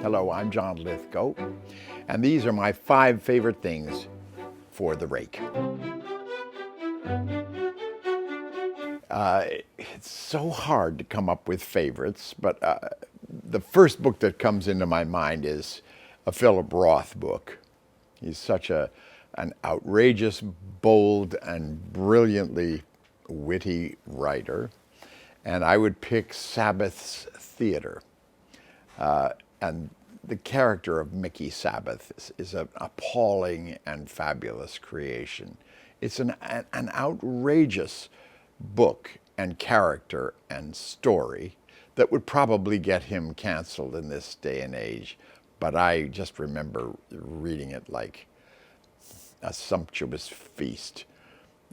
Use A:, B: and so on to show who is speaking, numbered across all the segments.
A: Hello, I'm John Lithgow, and these are my 5 favorite things for the Rake. It's so hard to come up with favorites, but the first book that comes into my mind is a Philip Roth book. He's such an outrageous, bold, and brilliantly witty writer. And I would pick Sabbath's Theater. And the character of Mickey Sabbath is an appalling and fabulous creation. It's an outrageous book and character and story that would probably get him canceled in this day and age. But I just remember reading it like a sumptuous feast.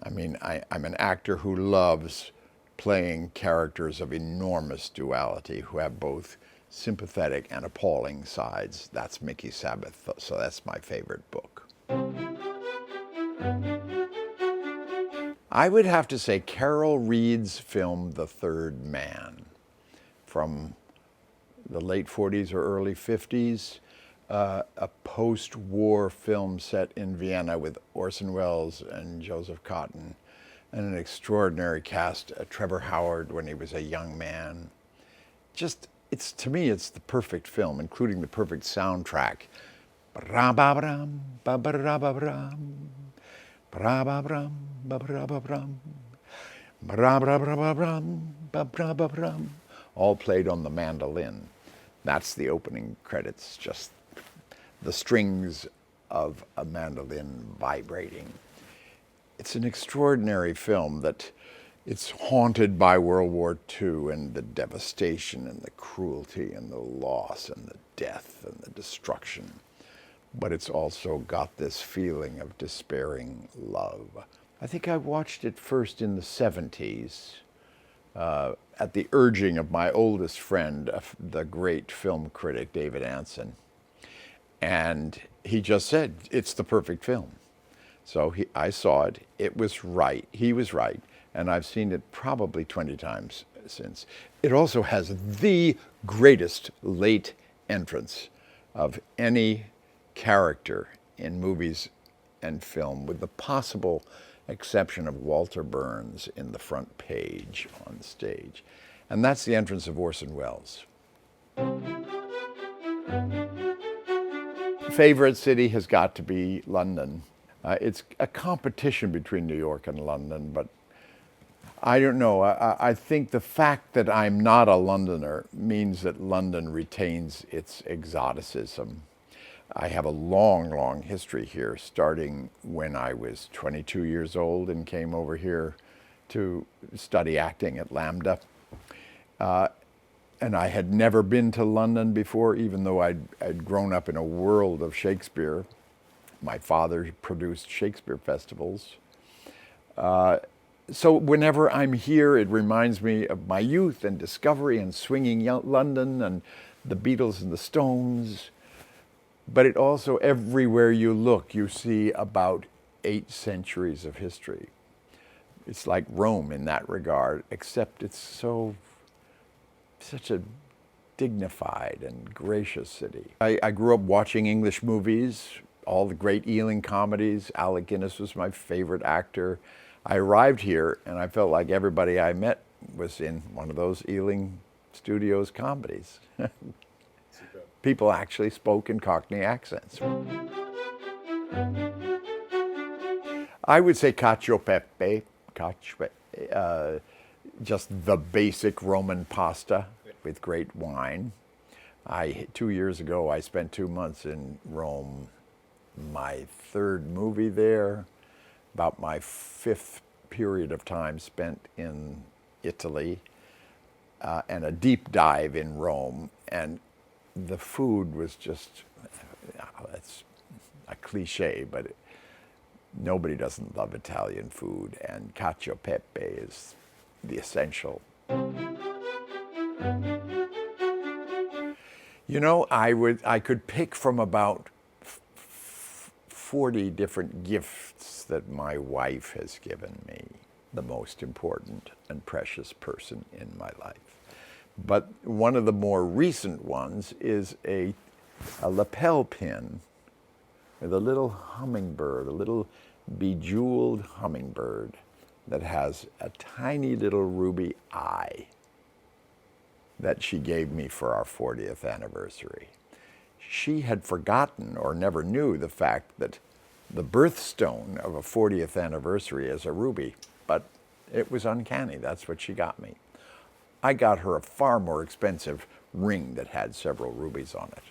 A: I mean, I'm an actor who loves playing characters of enormous duality who have both sympathetic and appalling sides. That's Mickey Sabbath, so that's my favorite book. I would have to say Carol Reed's film The Third Man from the late 40s or early 50s, a post-war film set in Vienna with Orson Welles and Joseph Cotten, and an extraordinary cast, Trevor Howard when he was a young man. Just, to me, it's the perfect film, including the perfect soundtrack. All played on the mandolin. That's the opening credits, just the strings of a mandolin vibrating. It's an extraordinary film that it's haunted by World War II and the devastation and the cruelty and the loss and the death and the destruction. But it's also got this feeling of despairing love. I think I watched it first in the 70s at the urging of my oldest friend, the great film critic David Anson. And he just said, it's the perfect film. So I saw it. It was right. He was right. And I've seen it probably 20 times since. It also has the greatest late entrance of any character in movies and film, with the possible exception of Walter Burns in the front page on stage. And that's the entrance of Orson Welles. Favorite city has got to be London. It's a competition between New York and London, but I don't know. I think the fact that I'm not a Londoner means that London retains its exoticism. I have a long, long history here, starting when I was 22 years old and came over here to study acting at Lambda. And I had never been to London before, even though I'd grown up in a world of Shakespeare. My father produced Shakespeare festivals. So whenever I'm here, it reminds me of my youth and discovery and swinging London and the Beatles and the Stones. But it also, everywhere you look, you see about 8 centuries of history. It's like Rome in that regard, except it's such a dignified and gracious city. I grew up watching English movies, all the great Ealing comedies. Alec Guinness was my favorite actor. I arrived here and I felt like everybody I met was in one of those Ealing Studios comedies. People actually spoke in Cockney accents. I would say cacio e pepe, just the basic Roman pasta with great wine. 2 years ago, I spent 2 months in Rome. My 3rd movie there, about my 5th period of time spent in Italy, and a deep dive in Rome. And the food was just, it's a cliche, but nobody doesn't love Italian food, and cacio e pepe is the essential. You know, I could pick from about 40 different gifts that my wife has given me, the most important and precious person in my life. But one of the more recent ones is a a lapel pin with a little hummingbird, a little bejeweled hummingbird that has a tiny little ruby eye that she gave me for our 40th anniversary. She had forgotten or never knew the fact that the birthstone of a 40th anniversary is a ruby, but it was uncanny. That's what she got me. I got her a far more expensive ring that had several rubies on it.